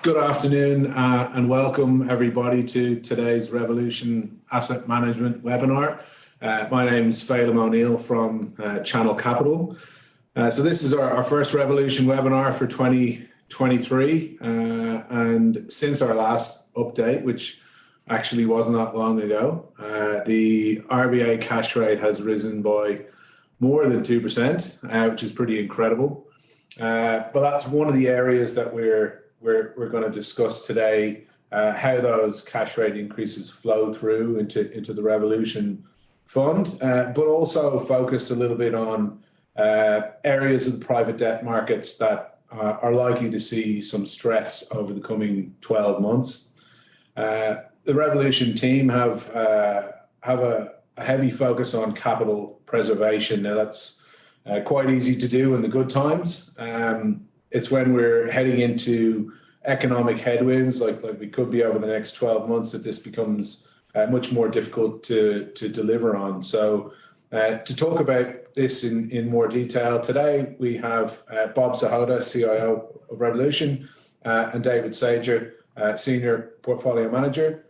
Good afternoon and welcome everybody to today's Revolution Asset Management webinar. My name's Phelim O'Neill from Channel Capital. So this is our first Revolution webinar for 2023 and since our last update, which actually wasn't that long ago, the RBA cash rate has risen by more than 2%, which is pretty incredible. But that's one of the areas that we're going to discuss today, how those cash rate increases flow through into the Revolution Fund, but also focus a little bit on areas of the private debt markets that are likely to see some stress over the coming 12 months. The Revolution team have a heavy focus on capital preservation. Now that's quite easy to do in the good times. It's when we're heading into economic headwinds, like we could be over the next 12 months, that this becomes much more difficult to deliver on. So to talk about this in more detail today, we have Bob Sahota, CIO of Revolution, and David Saija, Senior Portfolio Manager.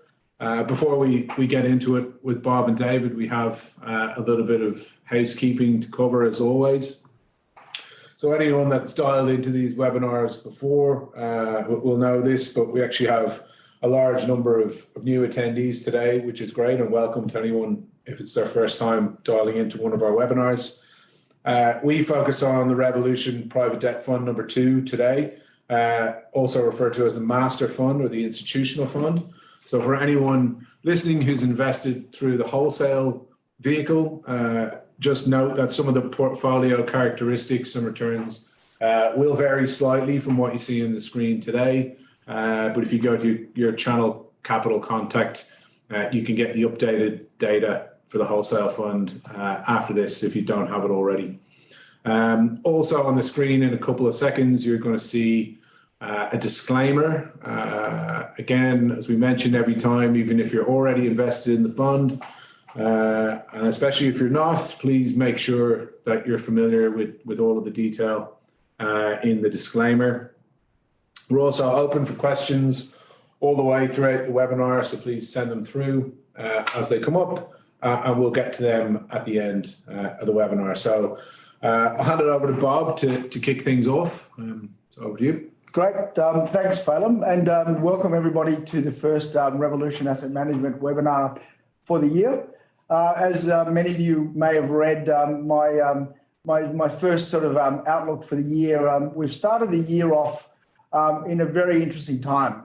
Before we get into it with Bob and David, we have a little bit of housekeeping to cover as always. So anyone that's dialed into these webinars before will know this, but we actually have a large number of new attendees today, which is great, and welcome to anyone if it's their first time dialing into one of our webinars. We focus on the Revolution Private Debt Fund number 2 today, also referred to as the Master Fund or the Institutional Fund. So for anyone listening who's invested through the wholesale vehicle, just note that some of the portfolio characteristics and returns will vary slightly from what you see on the screen today. But if you go to your Channel Capital contact, you can get the updated data for the wholesale fund after this if you don't have it already. Also on the screen in a couple of seconds, you're going to see a disclaimer. Again, as we mentioned every time, even if you're already invested in the fund, and especially if you're not, please make sure that you're familiar with all of the detail in the disclaimer. We're also open for questions all the way throughout the webinar, so please send them through as they come up, and we'll get to them at the end of the webinar. So I'll hand it over to Bob to kick things off. So over to you. Great. Thanks, Phelim, and welcome everybody to the first Revolution Asset Management webinar for the year. As many of you may have read, my first sort of outlook for the year, we've started the year off in a very interesting time.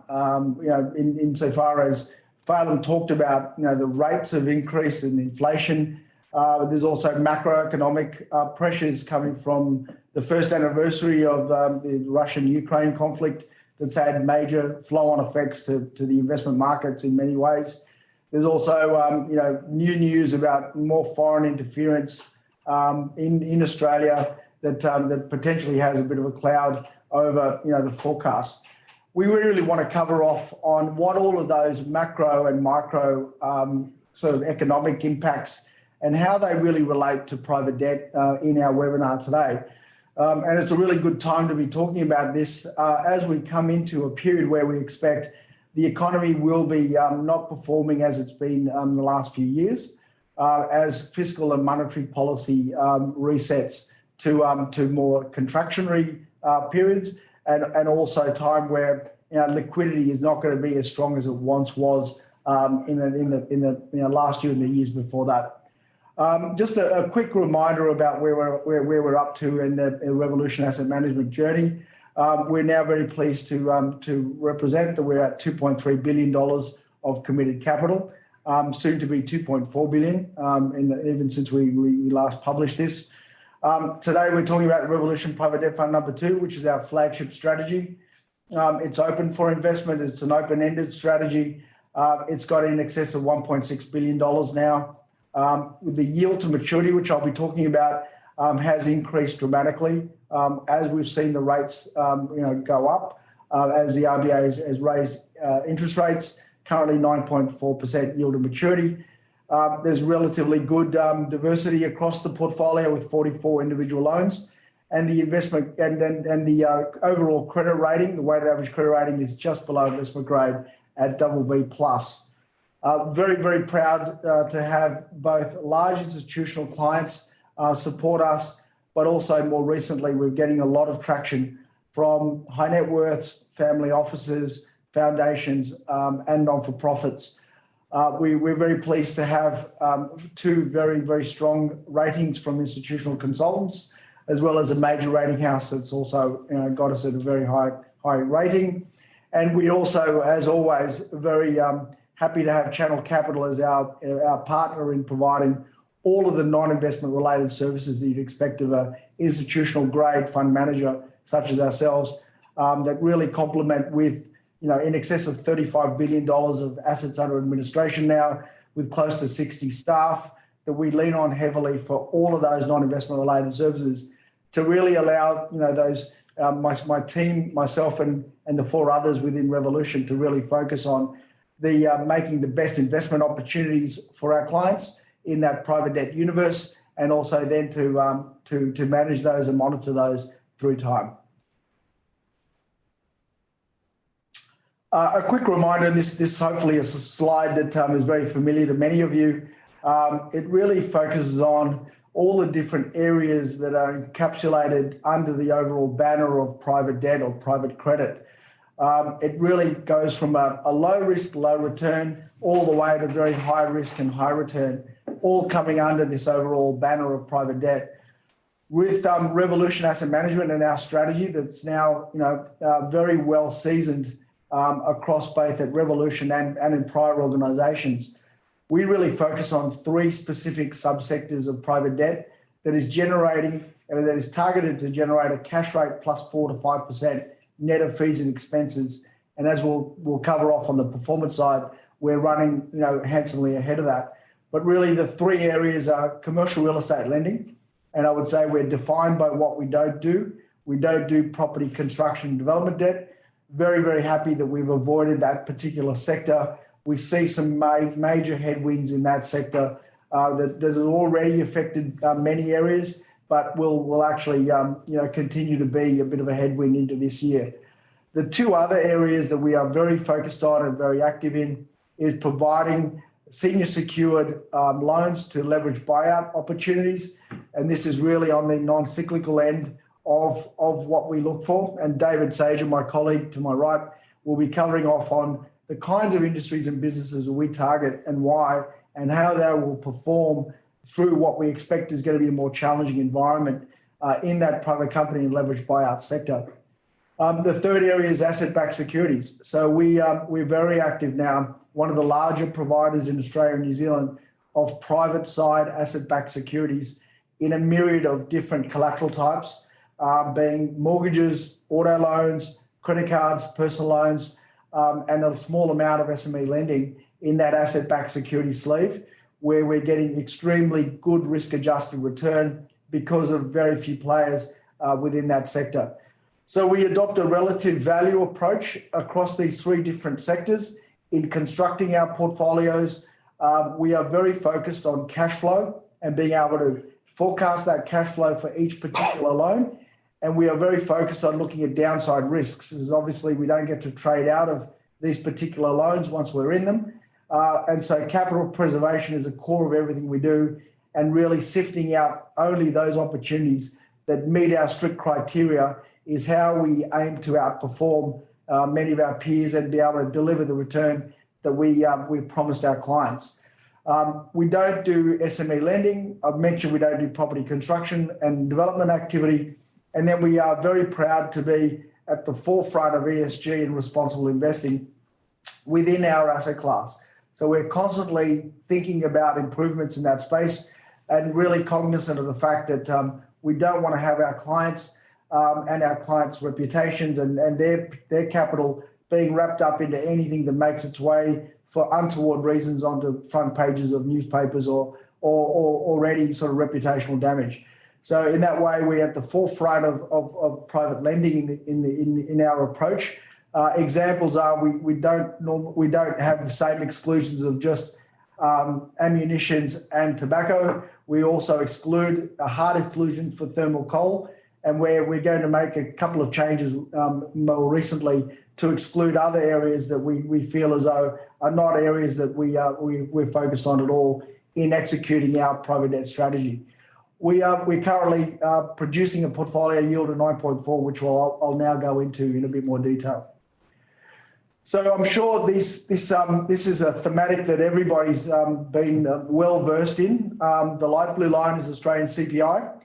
Insofar as Phelim talked about, the rates have increased in inflation. There's also macroeconomic pressures coming from the first anniversary of the Russian-Ukraine conflict that's had major flow-on effects to the investment markets in many ways. There's also, new news about more foreign interference in Australia that potentially has a bit of a cloud over, the forecast. We really want to cover off on what all of those macro and micro sort of economic impacts and how they really relate to private debt in our webinar today. And it's a really good time to be talking about this as we come into a period where we expect the economy will be not performing as it's been the last few years, as fiscal and monetary policy resets to more contractionary periods, and also time where liquidity is not going to be as strong as it once was in the last year and the years before that. Just a quick reminder about where we're up to in the Revolution Asset Management journey. We're now very pleased to represent that we're at $2.3 billion of committed capital, soon to be $2.4 billion, even since we last published this. Today we're talking about the Revolution Private Debt Fund number 2, which is our flagship strategy. It's open for investment. It's an open-ended strategy. It's got in excess of $1.6 billion now. With the yield to maturity, which I'll be talking about, has increased dramatically as we've seen the rates go up, as the RBA has raised interest rates, currently 9.4% yield to maturity. There's relatively good diversity across the portfolio with 44 individual loans, and the investment and the overall credit rating, the weighted average credit rating is just below investment grade at BB+. Very, very proud to have both large institutional clients support us, but also more recently, we're getting a lot of traction from high net worths, family offices, foundations, and non-for-profits. We're very pleased to have two very, very strong ratings from institutional consultants, as well as a major rating house that's also got us at a very high rating. And we also, as always, very happy to have Channel Capital as our partner in providing all of the non-investment related services that you'd expect of an institutional grade fund manager such as ourselves, that really complement with in excess of $35 billion of assets under administration now, with close to 60 staff, that we lean on heavily for all of those non-investment related services to really allow those my team, myself, and the four others within Revolution to really focus on the making the best investment opportunities for our clients in that private debt universe, and also then to manage those and monitor those through time. A quick reminder, this hopefully is a slide that is very familiar to many of you. It really focuses on all the different areas that are encapsulated under the overall banner of private debt or private credit. It really goes from a low risk, low return, all the way to very high risk and high return, all coming under this overall banner of private debt. With Revolution Asset Management and our strategy that's now very well seasoned across both at Revolution and in prior organisations, we really focus on three specific subsectors of private debt that is targeted to generate a cash rate plus 4 to 5% net of fees and expenses. And as we'll cover off on the performance side, we're running handsomely ahead of that. But really the three areas are commercial real estate lending, and I would say we're defined by what we don't do. We don't do property construction and development debt. Very, very happy that we've avoided that particular sector. We see some major headwinds in that sector that have already affected many areas, but will actually continue to be a bit of a headwind into this year. The two other areas that we are very focused on and very active in is providing senior secured loans to leverage buyout opportunities, and this is really on the non-cyclical end of what we look for. And David Saija, my colleague to my right, will be covering off on the kinds of industries and businesses that we target and why, and how they will perform through what we expect is going to be a more challenging environment in that private company and leverage buyout sector. The third area is asset-backed securities. So we're very active now, one of the larger providers in Australia and New Zealand of private side asset-backed securities in a myriad of different collateral types, being mortgages, auto loans, credit cards, personal loans, and a small amount of SME lending in that asset-backed security sleeve, where we're getting extremely good risk-adjusted return because of very few players within that sector. So we adopt a relative value approach across these three different sectors in constructing our portfolios. We are very focused on cash flow and being able to forecast that cash flow for each particular loan. And we are very focused on looking at downside risks, as obviously we don't get to trade out of these particular loans once we're in them. And so capital preservation is a core of everything we do, and really sifting out only those opportunities that meet our strict criteria is how we aim to outperform many of our peers and be able to deliver the return that we promised our clients. We don't do SME lending. I've mentioned we don't do property construction and development activity. And then we are very proud to be at the forefront of ESG and responsible investing within our asset class. So we're constantly thinking about improvements in that space and really cognizant of the fact that we don't want to have our clients and our clients' reputations and their capital being wrapped up into anything that makes its way for untoward reasons onto front pages of newspapers or already sort of reputational damage. So in that way, we're at the forefront of private lending in our approach. Examples are we don't have the same exclusions of just ammunitions and tobacco. We also exclude a hard exclusion for thermal coal, and where we're going to make a couple of changes more recently to exclude other areas that we feel as though are not areas that we're focused on at all in executing our private debt strategy. We're currently producing a portfolio yield of 9.4, which I'll now go into in a bit more detail. So I'm sure this is a thematic that everybody's been well versed in. The light blue line is Australian CPI.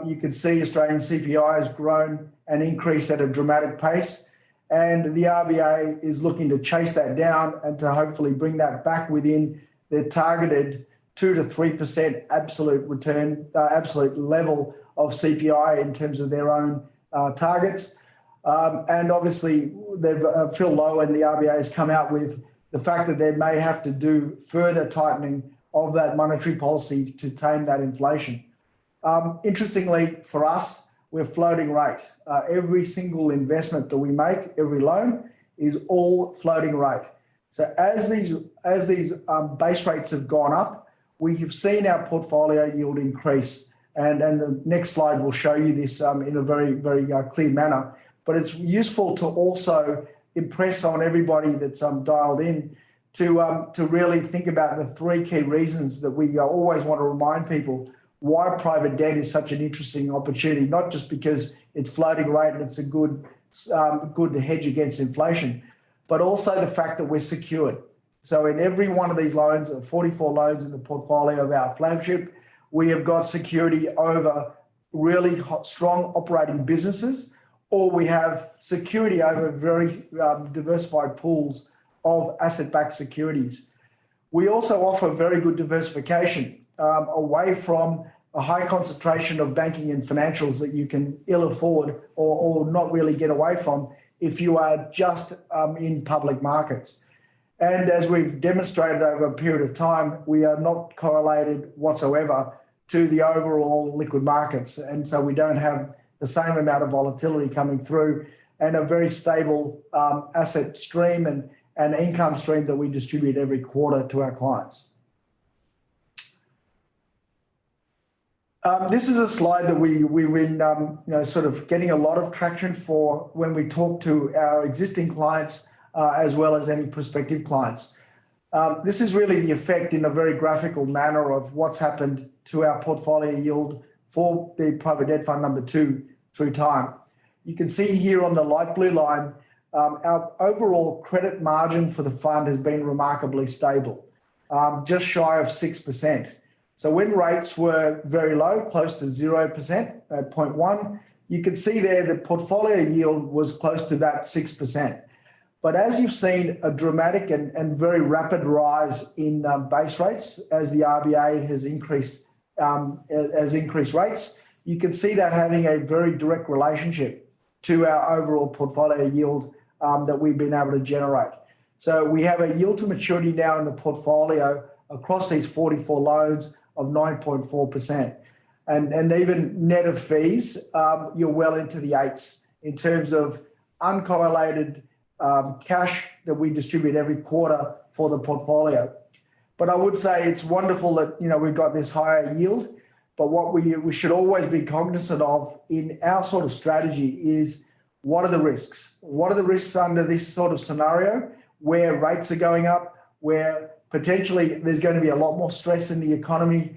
You can see Australian CPI has grown and increased at a dramatic pace, and the RBA is looking to chase that down and to hopefully bring that back within their targeted 2 to 3% absolute return, absolute level of CPI in terms of their own targets. And obviously, Phil Lowe and the RBA has come out with the fact that they may have to do further tightening of that monetary policy to tame that inflation. Interestingly, for us, we're floating rate. Every single investment that we make, every loan, is all floating rate. So as these base rates have gone up, we have seen our portfolio yield increase. And the next slide will show you this in a very, very clear manner. But it's useful to also impress on everybody that's dialed in to really think about the three key reasons that we always want to remind people why private debt is such an interesting opportunity, not just because it's floating rate and it's a good hedge against inflation, but also the fact that we're secured. So in every one of these loans, 44 loans in the portfolio of our flagship, we have got security over really strong operating businesses, or we have security over very diversified pools of asset-backed securities. We also offer very good diversification away from a high concentration of banking and financials that you can ill afford or not really get away from if you are just in public markets. And as we've demonstrated over a period of time, we are not correlated whatsoever to the overall liquid markets. And so we don't have the same amount of volatility coming through and a very stable asset stream and income stream that we distribute every quarter to our clients. This is a slide that we've been sort of getting a lot of traction for when we talk to our existing clients as well as any prospective clients. This is really the effect in a very graphical manner of what's happened to our portfolio yield for the private debt fund number 2 through time. You can see here on the light blue line, our overall credit margin for the fund has been remarkably stable, just shy of 6%. So when rates were very low, close to 0% at 0.1, you can see there the portfolio yield was close to that 6%. But as you've seen a dramatic and very rapid rise in base rates as the RBA has increased rates, you can see that having a very direct relationship to our overall portfolio yield that we've been able to generate. So we have a yield to maturity now in the portfolio across these 44 loans of 9.4%. And even net of fees, you're well into the eights in terms of uncorrelated cash that we distribute every quarter for the portfolio. But I would say it's wonderful that we've got this higher yield, but what we should always be cognizant of in our sort of strategy is what are the risks? What are the risks under this sort of scenario where rates are going up, where potentially there's going to be a lot more stress in the economy,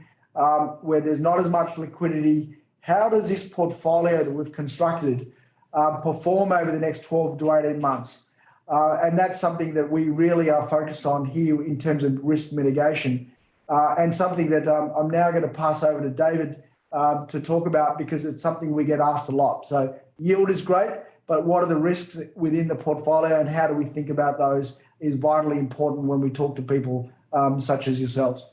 where there's not as much liquidity? How does this portfolio that we've constructed perform over the next 12 to 18 months? And that's something that we really are focused on here in terms of risk mitigation, and something that I'm now going to pass over to David to talk about because it's something we get asked a lot. So yield is great, but what are the risks within the portfolio and how do we think about those is vitally important when we talk to people such as yourselves.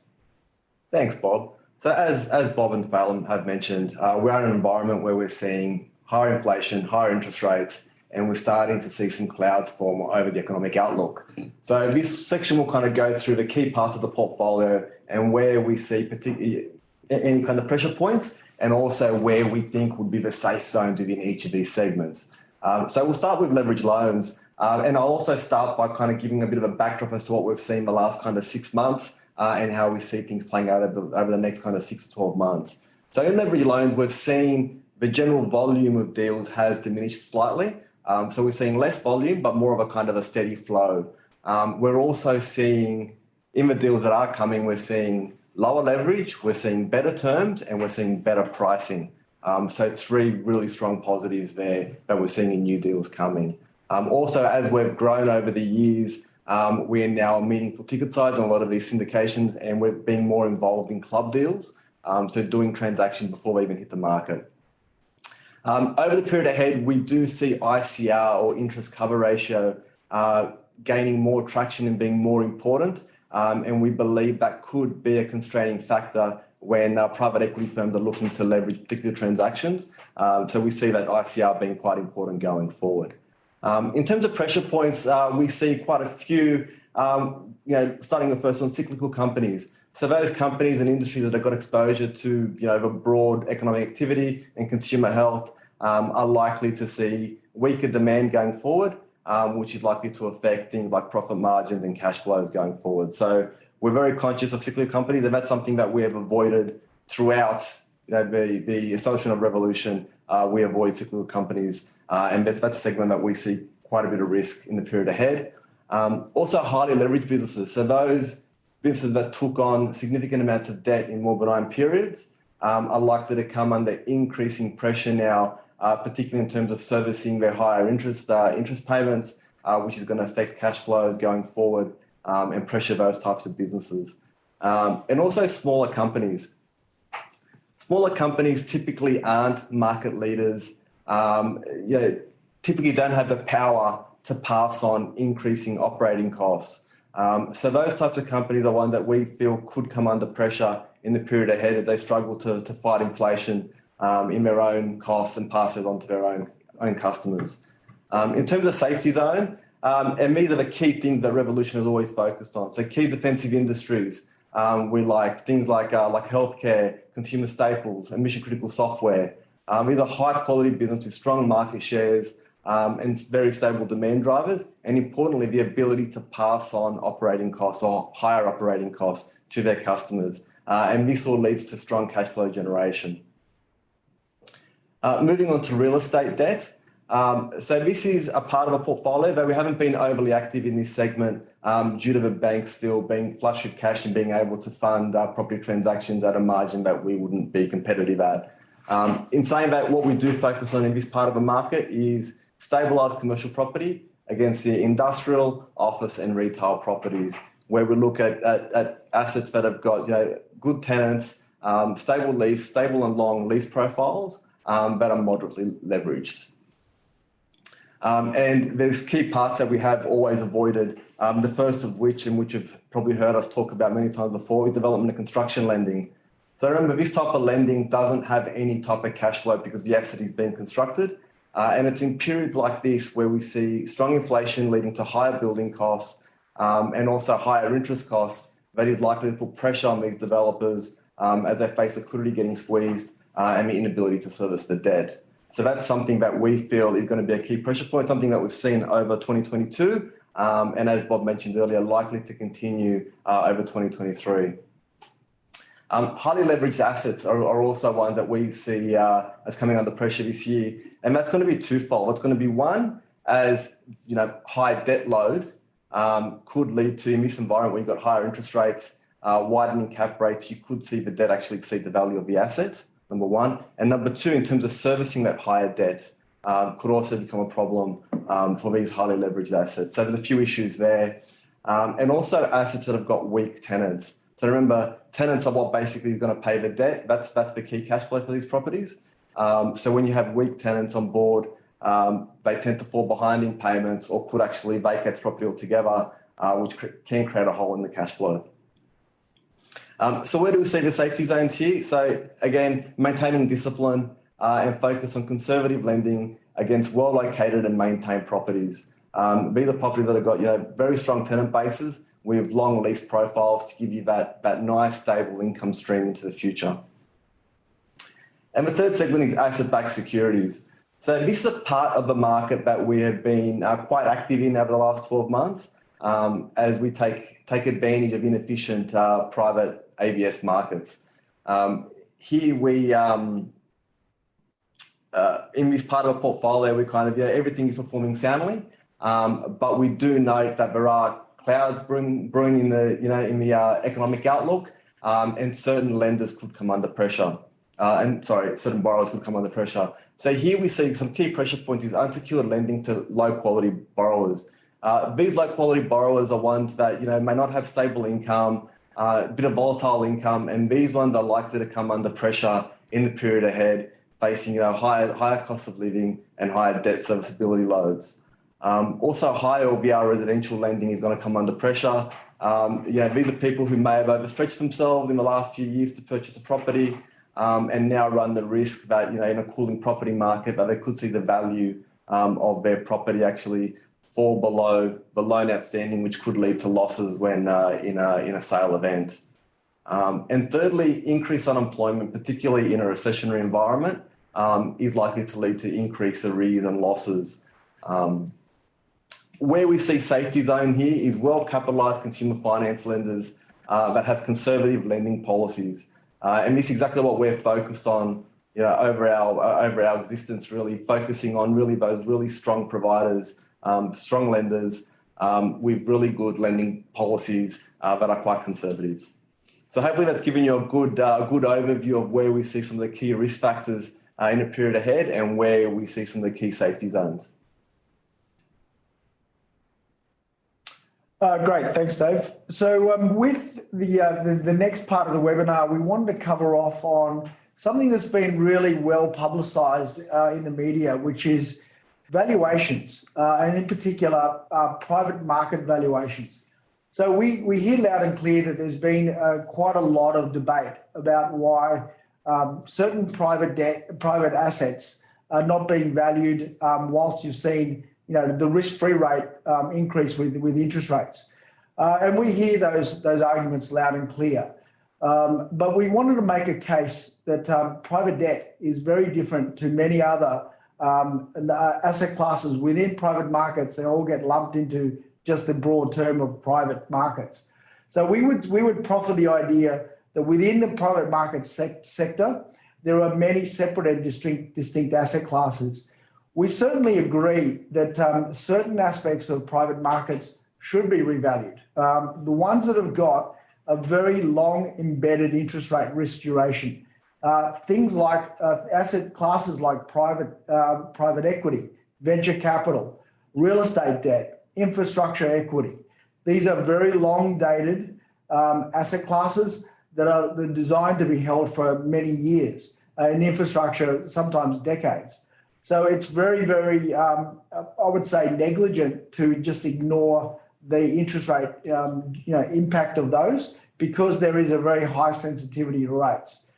Thanks, Bob. So as Bob and Phelim have mentioned, we're in an environment where we're seeing higher inflation, higher interest rates, and we're starting to see some clouds form over the economic outlook. So this section will kind of go through the key parts of the portfolio and where we see particularly any kind of pressure points and also where we think would be the safe zones within each of these segments. So we'll start with leverage loans. And I'll also start by kind of giving a bit of a backdrop as to what we've seen the last kind of 6 months and how we see things playing out over the next kind of 6 to 12 months. So in leverage loans, we've seen the general volume of deals has diminished slightly. So we're seeing less volume, but more of a kind of a steady flow. We're also seeing, in the deals that are coming, we're seeing lower leverage, we're seeing better terms, and we're seeing better pricing. So 3 really strong positives there that we're seeing in new deals coming. Also, as we've grown over the years, we are now a meaningful ticket size on a lot of these syndications, and we're being more involved in club deals. So doing transactions before they even hit the market. Over the period ahead, we do see ICR, or interest cover ratio, gaining more traction and being more important. And we believe that could be a constraining factor when private equity firms are looking to leverage particular transactions. So we see that ICR being quite important going forward. In terms of pressure points, we see quite a few, starting with first one, cyclical companies. So those companies and industries that have got exposure to, the broad economic activity and consumer health are likely to see weaker demand going forward, which is likely to affect things like profit margins and cash flows going forward. So we're very conscious of cyclical companies, and that's something that we have avoided throughout the establishment of Revolution. We avoid cyclical companies, and that's a segment that we see quite a bit of risk in the period ahead. Also, highly leveraged businesses. So those businesses that took on significant amounts of debt in more benign periods are likely to come under increasing pressure now, particularly in terms of servicing their higher interest payments, which is going to affect cash flows going forward and pressure those types of businesses. And also smaller companies. Smaller companies typically aren't market leaders, typically don't have the power to pass on increasing operating costs. So those types of companies are one that we feel could come under pressure in the period ahead as they struggle to fight inflation in their own costs and pass it on to their own customers. In terms of safety zone, and these are the key things that Revolution has always focused on. So key defensive industries, we like things like healthcare, consumer staples, and mission critical software. These are high quality businesses with strong market shares and very stable demand drivers, and importantly, the ability to pass on operating costs or higher operating costs to their customers. And this all leads to strong cash flow generation. Moving on to real estate debt. So this is a part of a portfolio, but we haven't been overly active in this segment due to the banks still being flush with cash and being able to fund property transactions at a margin that we wouldn't be competitive at. In saying that, what we do focus on in this part of the market is stabilised commercial property against the industrial, office and retail properties, where we look at assets that have got good tenants, stable and long lease profiles that are moderately leveraged. And there's key parts that we have always avoided. The first of which, and which you've probably heard us talk about many times before, is development and construction lending. So remember, this type of lending doesn't have any type of cash flow because the asset is being constructed. And it's in periods like this where we see strong inflation leading to higher building costs and also higher interest costs that is likely to put pressure on these developers as they face liquidity getting squeezed and the inability to service the debt. So that's something that we feel is going to be a key pressure point, something that we've seen over 2022, and as Bob mentioned earlier, likely to continue over 2023. Highly leveraged assets are also ones that we see as coming under pressure this year, and that's going to be twofold. It's going to be one, as high debt load could lead to, in this environment where you've got higher interest rates, widening cap rates, you could see the debt actually exceed the value of the asset. Number one. And number two, in terms of servicing that higher debt, could also become a problem for these highly leveraged assets. So there's a few issues there. And also assets that have got weak tenants. So remember, tenants are what basically is going to pay the debt. That's the key cash flow for these properties. So when you have weak tenants on board, they tend to fall behind in payments or could actually vacate the property altogether, which can create a hole in the cash flow. So where do we see the safety zones here? So again, maintaining discipline and focus on conservative lending against well-located and maintained properties. These are properties that have got very strong tenant bases with long lease profiles to give you that nice stable income stream into the future. And the third segment is asset-backed securities. So this is a part of the market that we have been quite active in over the last 12 months as we take advantage of inefficient private ABS markets. Here we in this part of the portfolio, we kind of, everything is performing soundly. But we do note that there are clouds brewing in the economic outlook, and certain lenders could come under pressure. Certain borrowers could come under pressure. So here we see some key pressure points is unsecured lending to low quality borrowers. These low quality borrowers are ones that may not have stable income, a bit of volatile income, and these ones are likely to come under pressure in the period ahead, facing higher cost of living and higher debt serviceability loads. Also, high LVR residential lending is going to come under pressure. These are people who may have overstretched themselves in the last few years to purchase a property, and now run the risk that in a cooling property market that they could see the value of their property actually fall below the loan outstanding, which could lead to losses when in a sale event. And thirdly, increased unemployment, particularly in a recessionary environment, is likely to lead to increased arrears and losses. Where we see safety zone here is well-capitalised consumer finance lenders that have conservative lending policies. And this is exactly what we're focused on, over our existence, really focusing on really those really strong providers, strong lenders with really good lending policies that are quite conservative. So hopefully that's given you a good overview of where we see some of the key risk factors in the period ahead and where we see some of the key safety zones. Great, thanks, Dave. So with the next part of the webinar, we wanted to cover off on something that's been really well publicised in the media, which is valuations, and in particular, private market valuations. So we hear loud and clear that there's been quite a lot of debate about why certain private assets are not being valued, whilst you've seen the risk-free rate increase with interest rates. And we hear those arguments loud and clear. But we wanted to make a case that private debt is very different to many other asset classes within private markets. They all get lumped into just the broad term of private markets. So we would proffer the idea that within the private market sector, there are many separate and distinct asset classes. We certainly agree that certain aspects of private markets should be revalued. The ones that have got a very long embedded interest rate risk duration. Things like asset classes like private equity, venture capital, real estate debt, infrastructure equity. These are very long dated asset classes that are designed to be held for many years, in infrastructure, sometimes decades. So it's very, very, I would say, negligent to just ignore the interest rate, impact of those, because there is a very high sensitivity to rates.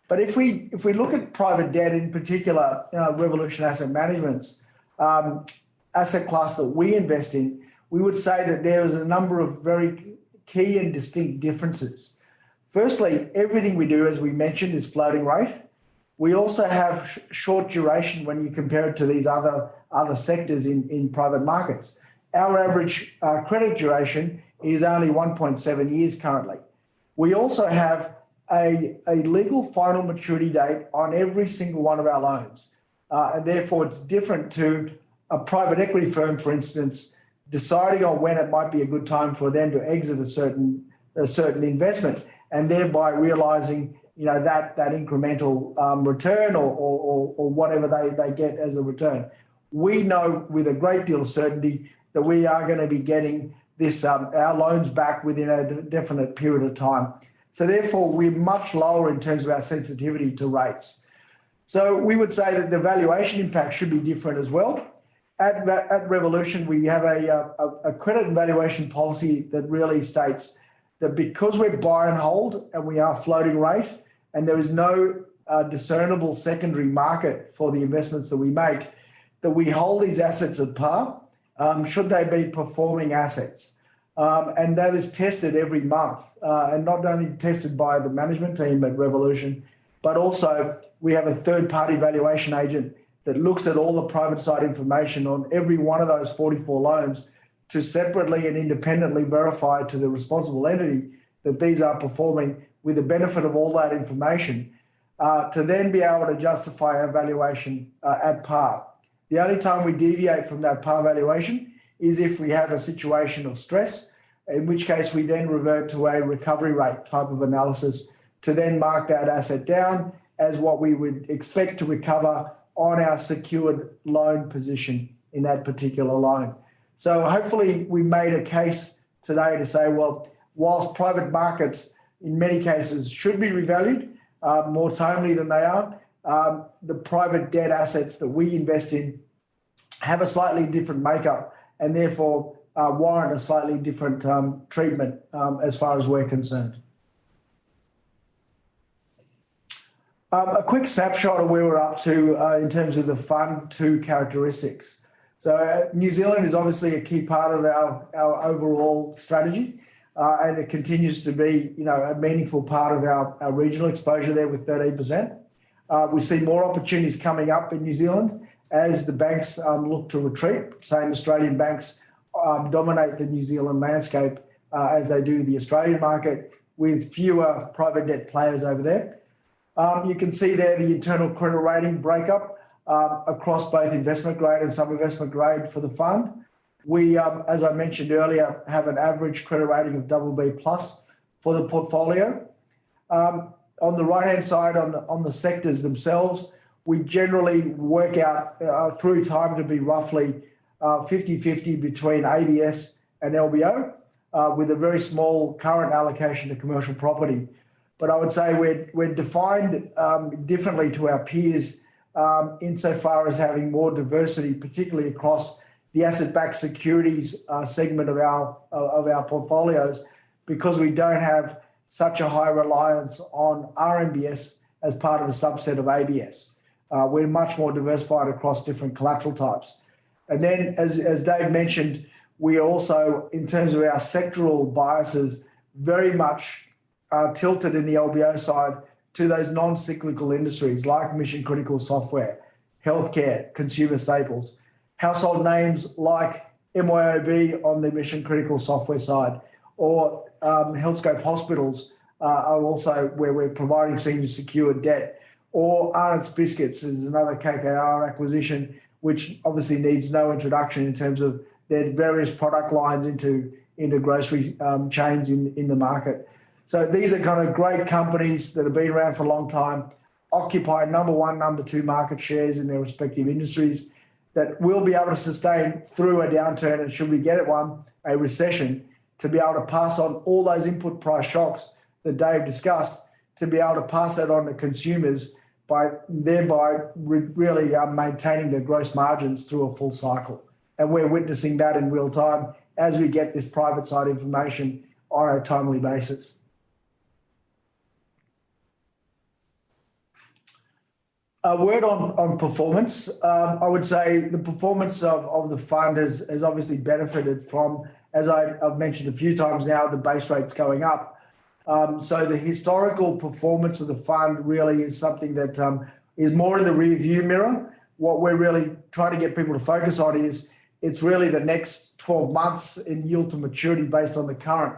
But if we look at private debt in particular, Revolution Asset Management's asset class that we invest in, we would say that there is a number of very key and distinct differences. Firstly, everything we do, as we mentioned, is floating rate. We also have short duration when you compare it to these other sectors in private markets. Our average credit duration is only 1.7 years currently. We also have a legal final maturity date on every single one of our loans. And therefore, it's different to a private equity firm, for instance, deciding on when it might be a good time for them to exit a certain investment, and thereby realising that incremental return or whatever they get as a return. We know with a great deal of certainty that we are going to be getting our loans back within a definite period of time. So therefore, we're much lower in terms of our sensitivity to rates. So we would say that the valuation impact should be different as well. At Revolution, we have a credit and valuation policy that really states that because we're buy and hold and we are floating rate, and there is no discernible secondary market for the investments that we make, that we hold these assets at par, should they be performing assets. And that is tested every month, and not only tested by the management team at Revolution, but also we have a third-party valuation agent that looks at all the private side information on every one of those 44 loans to separately and independently verify to the responsible entity that these are performing with the benefit of all that information. to then be able to justify our valuation at par. The only time we deviate from that par valuation is if we have a situation of stress, in which case we then revert to a recovery rate type of analysis to then mark that asset down as what we would expect to recover on our secured loan position in that particular loan. So hopefully we made a case today to say, well, whilst private markets in many cases should be revalued more timely than they are, the private debt assets that we invest in have a slightly different makeup and therefore warrant a slightly different treatment as far as we're concerned. A quick snapshot of where we're up to in terms of the Fund 2 characteristics. So New Zealand is obviously a key part of our overall strategy, and it continues to be, a meaningful part of our regional exposure there with 13%. We see more opportunities coming up in New Zealand as the banks look to retreat. Same Australian banks dominate the New Zealand landscape as they do the Australian market, with fewer private debt players over there. You can see there the internal credit rating breakup across both investment grade and sub-investment grade for the fund. We, as I mentioned earlier, have an average credit rating of BB plus for the portfolio. On the right-hand side, on the sectors themselves, we generally work out through time to be roughly 50-50 between ABS and LBO, with a very small current allocation to commercial property. But I would say we're defined differently to our peers insofar as having more diversity, particularly across the asset-backed securities segment of our portfolios, because we don't have such a high reliance on RMBS as part of a subset of ABS. We're much more diversified across different collateral types. And then, as Dave mentioned, we are also, in terms of our sectoral biases, very much tilted in the LBO side to those non-cyclical industries like mission-critical software, healthcare, consumer staples, household names like MYOB on the mission-critical software side, or Healthscope Hospitals are also where we're providing senior secured debt, or Arnott's Biscuits is another KKR acquisition, which obviously needs no introduction in terms of their various product lines into grocery chains in the market. So these are kind of great companies that have been around for a long time, occupy number one, number two market shares in their respective industries, that will be able to sustain through a downturn, and should we get it one, a recession, to be able to pass on all those input price shocks that Dave discussed, to be able to pass that on to consumers by thereby really maintaining their gross margins through a full cycle. And we're witnessing that in real time as we get this private side information on a timely basis. A word on performance. I would say the performance of the fund has obviously benefited from, as I've mentioned a few times now, the base rates going up. So the historical performance of the fund really is something that is more in the rear view mirror. What we're really trying to get people to focus on is it's really the next 12 months in yield to maturity based on the current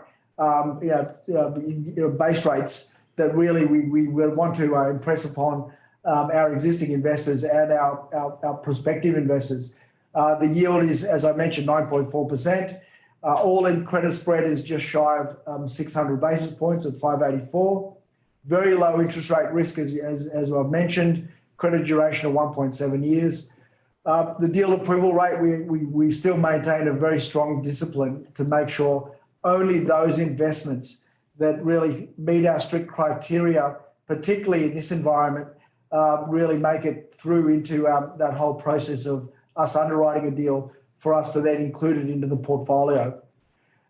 base rates that really we want to impress upon our existing investors and our prospective investors. The yield is, as I mentioned, 9.4%. All-in credit spread is just shy of 600 basis points at 584. Very low interest rate risk, as I've mentioned. Credit duration of 1.7 years. The deal approval rate, we still maintain a very strong discipline to make sure only those investments that really meet our strict criteria, particularly in this environment, really make it through into that whole process of us underwriting a deal for us to then include it into the portfolio.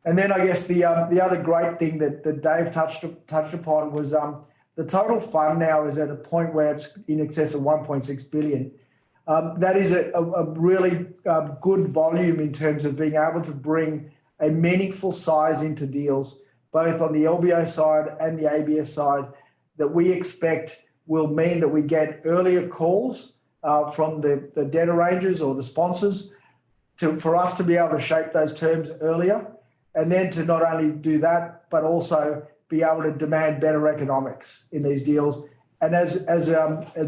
And then I guess the other great thing that Dave touched upon was the total fund now is at a point where it's in excess of 1.6 billion. That is a really good volume in terms of being able to bring a meaningful size into deals, both on the LBO side and the ABS side, that we expect will mean that we get earlier calls from the debt arrangers or the sponsors for us to be able to shape those terms earlier, and then to not only do that, but also be able to demand better economics in these deals And as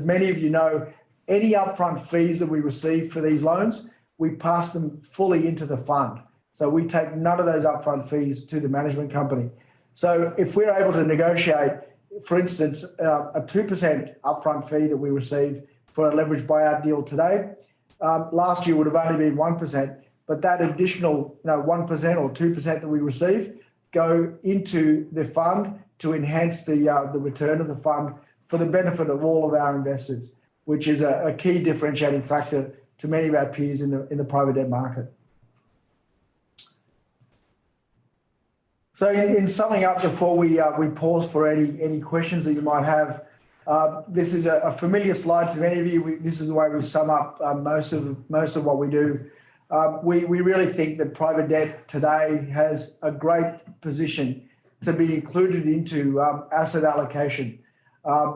many of you know, any upfront fees that we receive for these loans, we pass them fully into the fund. So we take none of those upfront fees to the management company. So if we're able to negotiate, for instance, a 2% upfront fee that we receive for a leveraged buyout deal today, last year would have only been 1%, but that additional 1% or 2% that we receive go into the fund to enhance the return of the fund for the benefit of all of our investors, which is a key differentiating factor to many of our peers in the private debt market. So in summing up, before we pause for any questions that you might have, this is a familiar slide to many of you. This is the way we sum up most of what we do. We really think that private debt today has a great position to be included into asset allocation.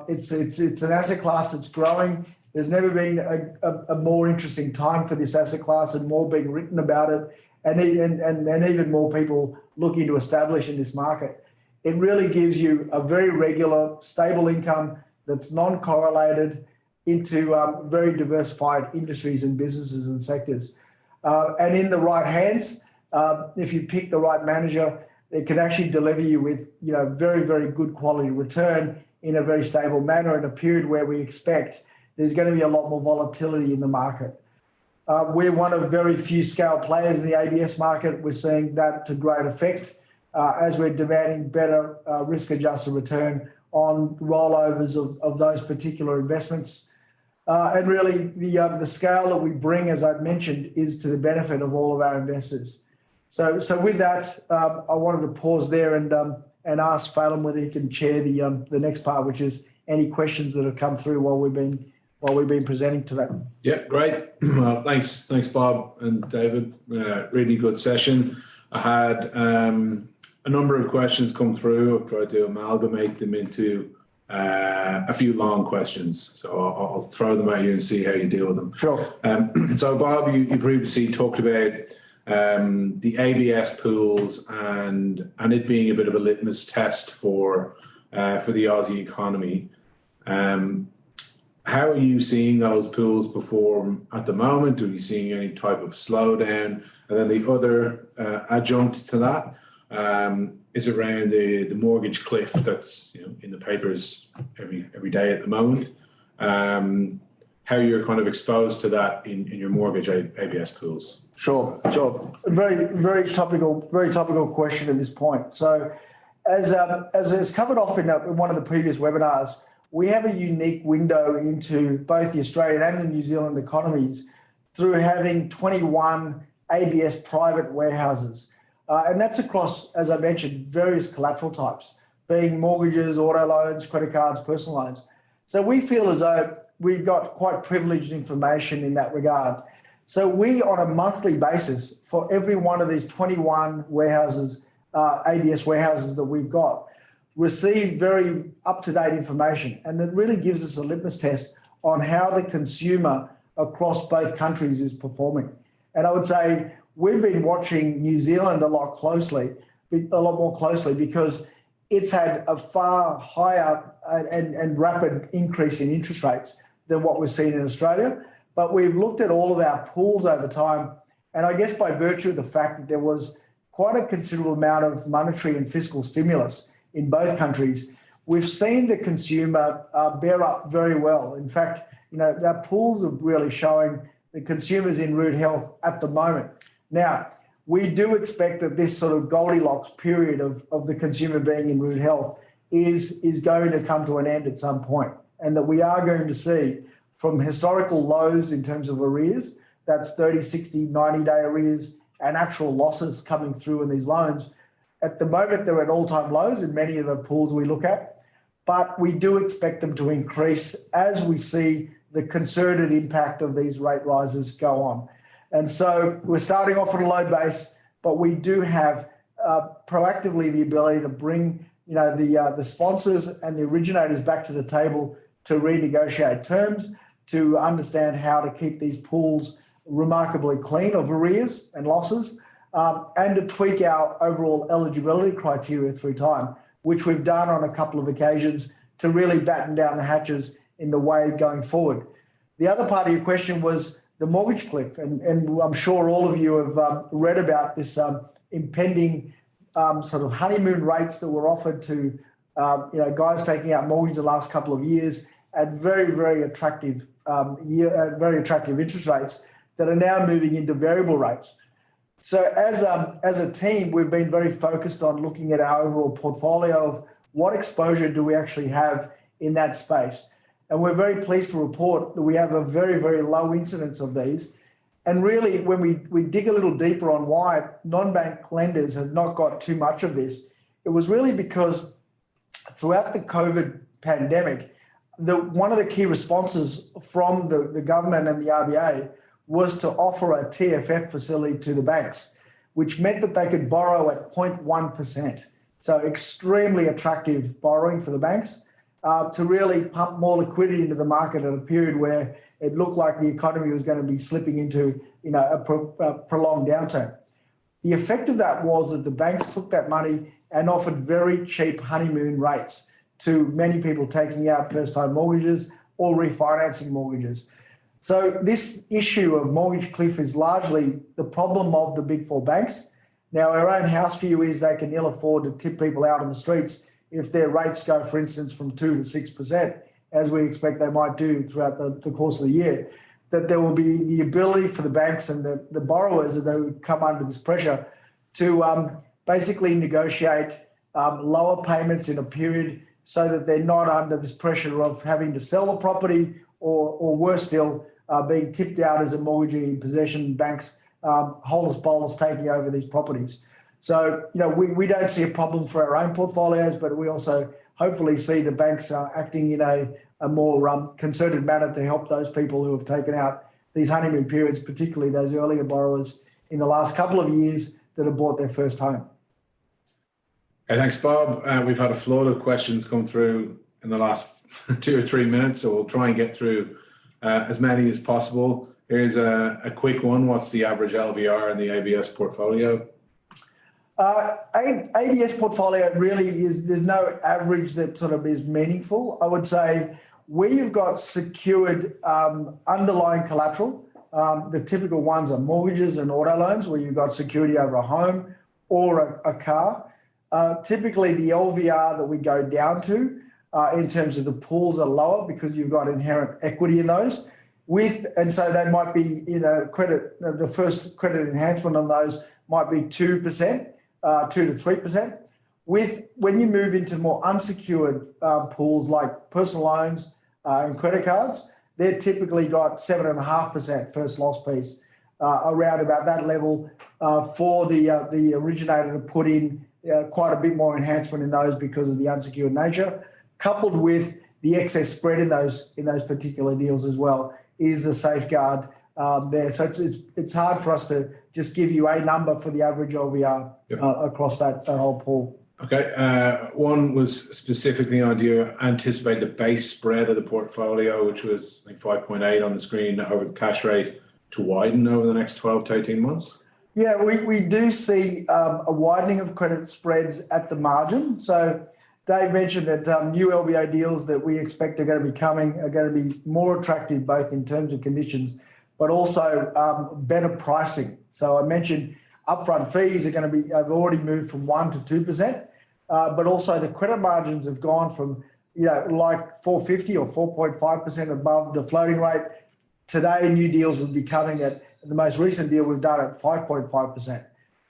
It's an asset class that's growing. There's never been a more interesting time for this asset class, and more being written about it, and even more people looking to establish in this market. It really gives you a very regular, stable income that's non-correlated into very diversified industries and businesses and sectors. And in the right hands, if you pick the right manager, it can actually deliver you with very, very good quality return in a very stable manner in a period where we expect there's going to be a lot more volatility in the market. We're one of very few scale players in the ABS market. We're seeing that to great effect as we're demanding better risk-adjusted return on rollovers of those particular investments. And really, the scale that we bring, as I've mentioned, is to the benefit of all of our investors. So with that, I wanted to pause there and ask Phelim whether he can chair the next part, which is any questions that have come through while we've been presenting today. Yeah, great. Well, thanks, Bob and David. Really good session. I had a number of questions come through. I've tried to amalgamate them into a few long questions. So I'll throw them at you and see how you deal with them. Sure. So Bob, you previously talked about the ABS pools and it being a bit of a litmus test for the Aussie economy. How are you seeing those pools perform at the moment? Are you seeing any type of slowdown? And then the other adjunct to that is around the mortgage cliff that's in the papers every day at the moment. How you're kind of exposed to that in your mortgage ABS pools? Sure. Very, very topical question at this point. So, as is covered off in one of the previous webinars, we have a unique window into both the Australian and the New Zealand economies through having 21 ABS private warehouses. And that's across, as I mentioned, various collateral types, being mortgages, auto loans, credit cards, personal loans. So we feel as though we've got quite privileged information in that regard. So we, on a monthly basis, for every one of these 21 warehouses, ABS warehouses that we've got, receive very up-to-date information. And it really gives us a litmus test on how the consumer across both countries is performing. And I would say we've been watching New Zealand a lot more closely because it's had a far higher and rapid increase in interest rates than what we've seen in Australia. But we've looked at all of our pools over time, and I guess by virtue of the fact that there was quite a considerable amount of monetary and fiscal stimulus in both countries, we've seen the consumer bear up very well. In fact, our pools are really showing the consumers in rude health at the moment. Now, we do expect that this sort of Goldilocks period of the consumer being in rude health is going to come to an end at some point, and that we are going to see from historical lows in terms of arrears, that's 30, 60, 90-day arrears, and actual losses coming through in these loans. At the moment, they're at all-time lows in many of the pools we look at, but we do expect them to increase as we see the concerted impact of these rate rises go on. And so we're starting off at a low base, but we do have proactively the ability to bring the sponsors and the originators back to the table to renegotiate terms, to understand how to keep these pools remarkably clean of arrears and losses, and to tweak our overall eligibility criteria through time, which we've done on a couple of occasions to really batten down the hatches in the way going forward. The other part of your question was the mortgage cliff, and I'm sure all of you have read about this impending sort of honeymoon rates that were offered to guys taking out mortgages the last couple of years at very attractive interest rates that are now moving into variable rates. So as a team, we've been very focused on looking at our overall portfolio of what exposure do we actually have in that space. And we're very pleased to report that we have a very low incidence of these. And really, when we dig a little deeper on why non-bank lenders have not got too much of this, it was really because throughout the COVID pandemic, one of the key responses from the government and the RBA was to offer a TFF facility to the banks, which meant that they could borrow at 0.1%. So extremely attractive borrowing for the banks to really pump more liquidity into the market at a period where it looked like the economy was going to be slipping into a prolonged downturn. The effect of that was that the banks took that money and offered very cheap honeymoon rates to many people taking out first-time mortgages or refinancing mortgages. So this issue of mortgage cliff is largely the problem of the big four banks. Now, our own house view is they can ill afford to tip people out on the streets if their rates go, for instance, from 2 to 6%, as we expect they might do throughout the course of the year, that there will be the ability for the banks and the borrowers that would come under this pressure to basically negotiate lower payments in a period so that they're not under this pressure of having to sell the property or worse still, being tipped out as a mortgagee in possession, banks holers bowlers taking over these properties. So, we don't see a problem for our own portfolios, but we also hopefully see the banks acting in a more concerted manner to help those people who have taken out these honeymoon periods, particularly those earlier borrowers in the last couple of years that have bought their first home. Okay, thanks, Bob. We've had a flood of questions come through in the last 2 or 3 minutes, so we'll try and get through as many as possible. Here's a quick one. What's the average LVR in the ABS portfolio? ABS portfolio really is, there's no average that sort of is meaningful. I would say where you've got secured underlying collateral, the typical ones are mortgages and auto loans where you've got security over a home or a car. Typically the LVR that we go down to in terms of the pools are lower because you've got inherent equity in those. And so they might be, credit, the first credit enhancement on those might be 2%, 2 to 3%. When you move into more unsecured pools like personal loans and credit cards, they're typically got 7.5% first loss piece, around about that level for the originator to put in quite a bit more enhancement in those because of the unsecured nature, coupled with the excess spread in those particular deals as well is a safeguard there. So it's hard for us to just give you a number for the average LVR across that whole pool. Okay. One was specifically on, do you anticipate the base spread of the portfolio, which was like 5.8 on the screen over the cash rate, to widen over the next 12 to 18 months? Yeah, we do see a widening of credit spreads at the margin. So Dave mentioned that new LBO deals that we expect are going to be coming are going to be more attractive, both in terms of conditions, but also better pricing. So I mentioned upfront fees are going to be, have already moved from 1% to 2%, but also the credit margins have gone from, like 450 or 4.5% above the floating rate. Today, new deals will be coming at, the most recent deal we've done at 5.5%.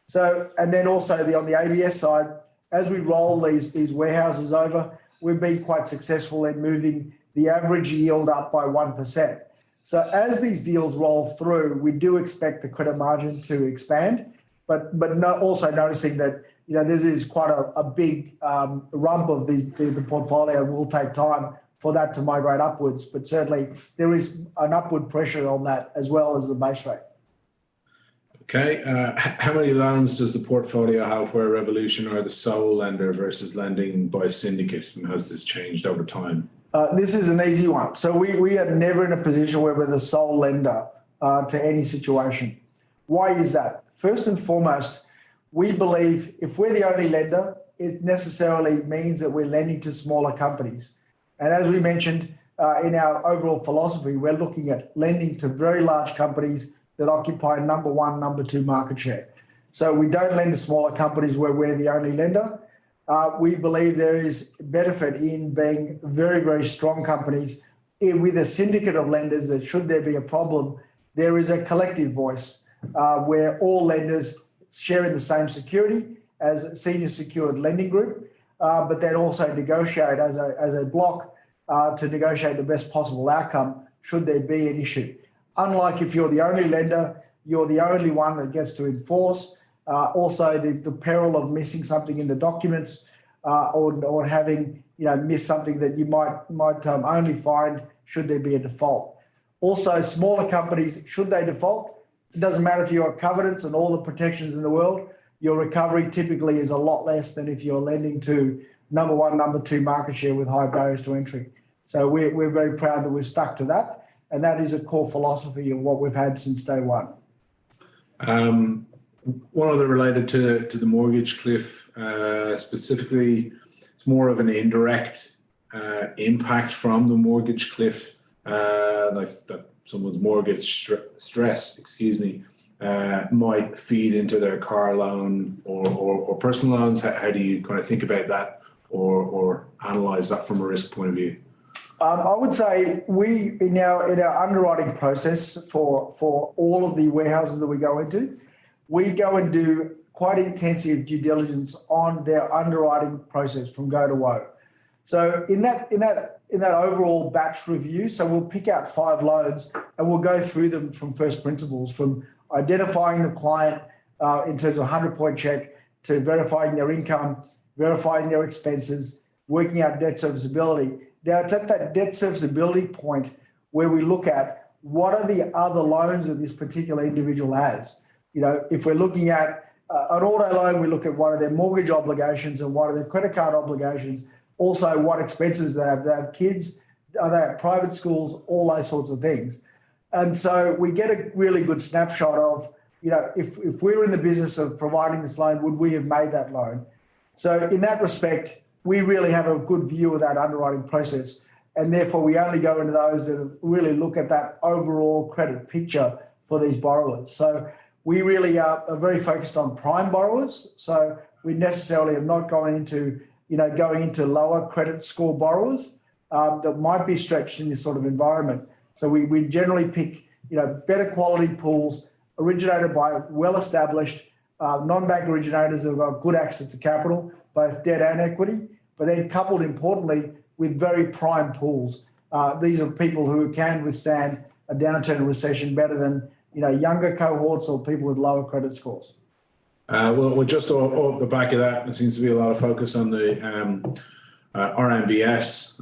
So, and then also on the ABS side, as we roll these warehouses over, we've been quite successful in moving the average yield up by 1%. So as these deals roll through, we do expect the credit margin to expand, but also noticing that this is quite a big rump of the portfolio. Will take time for that to migrate upwards, but certainly there is an upward pressure on that as well as the base rate. Okay. How many loans does the portfolio have where Revolution are the sole lender versus lending by syndicate, and has this changed over time? This is an easy one. So we are never in a position where we're the sole lender to any situation. Why is that? First and foremost, we believe if we're the only lender, it necessarily means that we're lending to smaller companies. And as we mentioned in our overall philosophy, we're looking at lending to very large companies that occupy number one, number two market share. So we don't lend to smaller companies where we're the only lender. We believe there is benefit in being very, very strong companies with a syndicate of lenders that should there be a problem, there is a collective voice where all lenders share in the same security as a senior secured lending group, but then also negotiate as a block to negotiate the best possible outcome should there be an issue. Unlike if you're the only lender, you're the only one that gets to enforce. Also, the peril of missing something in the documents or having missed something that you might only find should there be a default. Also, smaller companies, should they default, it doesn't matter if you've got covenants and all the protections in the world, your recovery typically is a lot less than if you're lending to number one, number two market share with high barriers to entry. So we're very proud that we've stuck to that. And that is a core philosophy of what we've had since day one. One other related to the mortgage cliff, specifically, it's more of an indirect impact from the mortgage cliff, like that someone's mortgage stress, might feed into their car loan or personal loans. How do you kind of think about that or analyze that from a risk point of view? I would say we in our underwriting process for all of the warehouses that we go into, we go and do quite intensive due diligence on their underwriting process from go to woe. So in that overall batch review, so we'll pick out 5 loans and we'll go through them from first principles, from identifying the client in terms of 100-point check to verifying their income, verifying their expenses, working out debt serviceability. Now, it's at that debt serviceability point where we look at what are the other loans that this particular individual has. If we're looking at an auto loan, we look at what are their mortgage obligations and what are their credit card obligations. Also, what expenses they have. They have kids, are they at private schools, all those sorts of things. And so we get a really good snapshot of, if we were in the business of providing this loan, would we have made that loan? So in that respect, we really have a good view of that underwriting process. And therefore, we only go into those that really look at that overall credit picture for these borrowers. So we really are very focused on prime borrowers. So we necessarily have not gone into, going into lower credit score borrowers that might be stretched in this sort of environment. So we generally pick, better quality pools originated by well-established non-bank originators that have got good access to capital, both debt and equity, but then coupled importantly with very prime pools. These are people who can withstand a downturn and recession better than younger cohorts or people with lower credit scores. Well, just off the back of that, there seems to be a lot of focus on the RMBS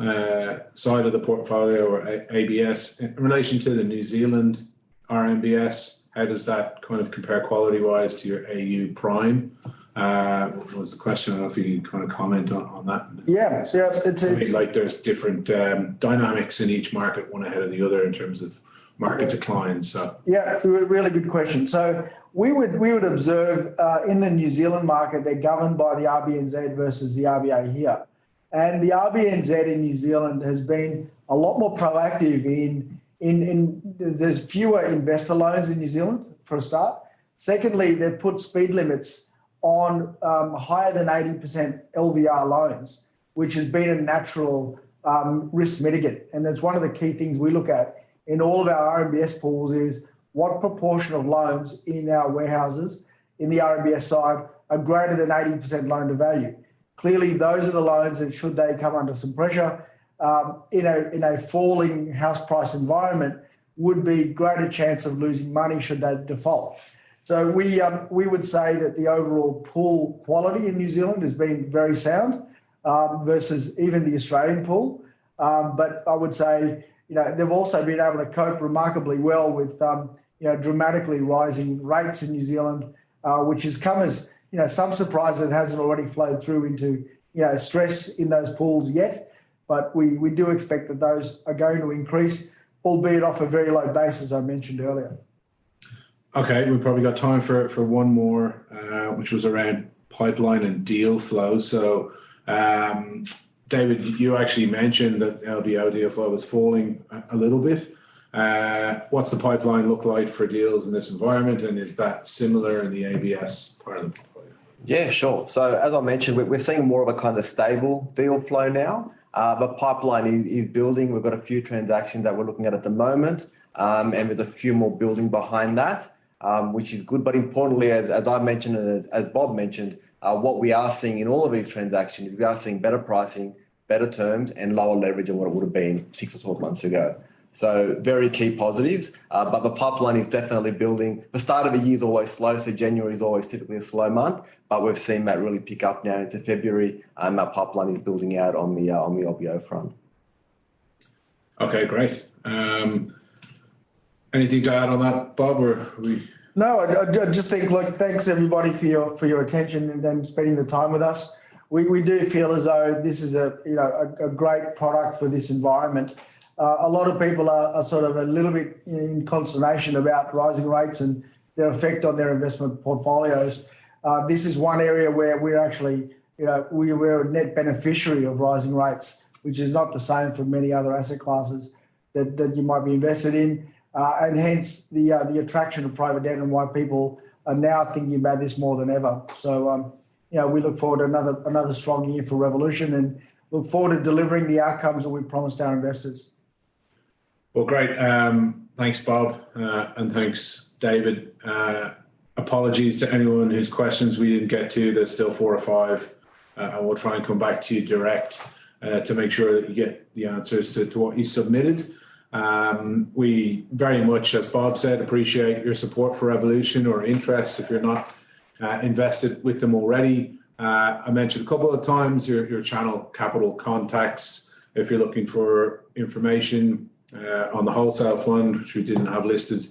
side of the portfolio, or ABS. In relation to the New Zealand RMBS, how does that kind of compare quality-wise to your AU Prime? Was the question. I don't know if you can kind of comment on that. Yeah, it's like there's different dynamics in each market, one ahead of the other in terms of market declines. So yeah, really good question. So we would observe in the New Zealand market, they're governed by the RBNZ versus the RBA here, and the RBNZ in New Zealand has been a lot more proactive in there's fewer investor loans in New Zealand for a start. Secondly, they've put speed limits on higher than 80% LVR loans, which has been a natural risk mitigant. And that's one of the key things we look at in all of our RMBS pools is what proportion of loans in our warehouses in the RMBS side are greater than 80% loan to value. Clearly, those are the loans that should they come under some pressure in a falling house price environment would be greater chance of losing money should they default. So we would say that the overall pool quality in New Zealand has been very sound versus even the Australian pool. But I would say, they've also been able to cope remarkably well with, dramatically rising rates in New Zealand, which has come as, some surprise that hasn't already flowed through into, stress in those pools yet. But we do expect that those are going to increase, albeit off a very low base, as I mentioned earlier. Okay, we've probably got time for one more, which was around pipeline and deal flow. So the David, you actually mentioned that LBO deal flow was falling a little bit. What's the pipeline look like for deals in this environment, and is that similar in the ABS part of the portfolio? Yeah, sure. So as I mentioned, we're seeing more of a kind of stable deal flow now. But pipeline is building. We've got a few transactions that we're looking at the moment, and there's a few more building behind that, which is good. But importantly, as I mentioned and as Bob mentioned, what we are seeing in all of these transactions is we are seeing better pricing, better terms, and lower leverage than what it would have been 6 or 12 months ago. So very key positives, but the pipeline is definitely building. The start of the year is always slow, so January is always typically a slow month, but we've seen that really pick up now into February, and that pipeline is building out on the LBO front. Okay, great. Anything to add on that, Bob, or we? No, I just think, look, thanks everybody for your attention and then spending the time with us. We do feel as though this is a great product for this environment. A lot of people are sort of a little bit in consternation about rising rates and their effect on their investment portfolios. This is one area where we're actually, we're a net beneficiary of rising rates, which is not the same for many other asset classes that you might be invested in. And hence the attraction of private debt and why people are now thinking about this more than ever. So, we look forward to another strong year for Revolution and look forward to delivering the outcomes that we promised our investors. Well, great. Thanks, Bob, and thanks, David. Apologies to anyone whose questions we didn't get to. There's still 4 or 5, and we'll try and come back to you direct to make sure that you get the answers to what you submitted. We very much, as Bob said, appreciate your support for Revolution or interest if you're not invested with them already. I mentioned a couple of times your channel capital contacts if you're looking for information on the wholesale fund, which we didn't have listed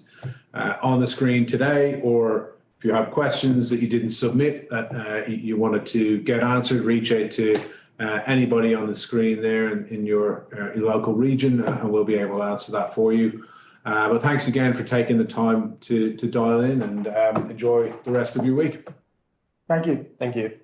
on the screen today, or if you have questions that you didn't submit that you wanted to get answered, reach out to anybody on the screen there in your local region, and we'll be able to answer that for you. But thanks again for taking the time to dial in, and enjoy the rest of your week. Thank you. Thank you.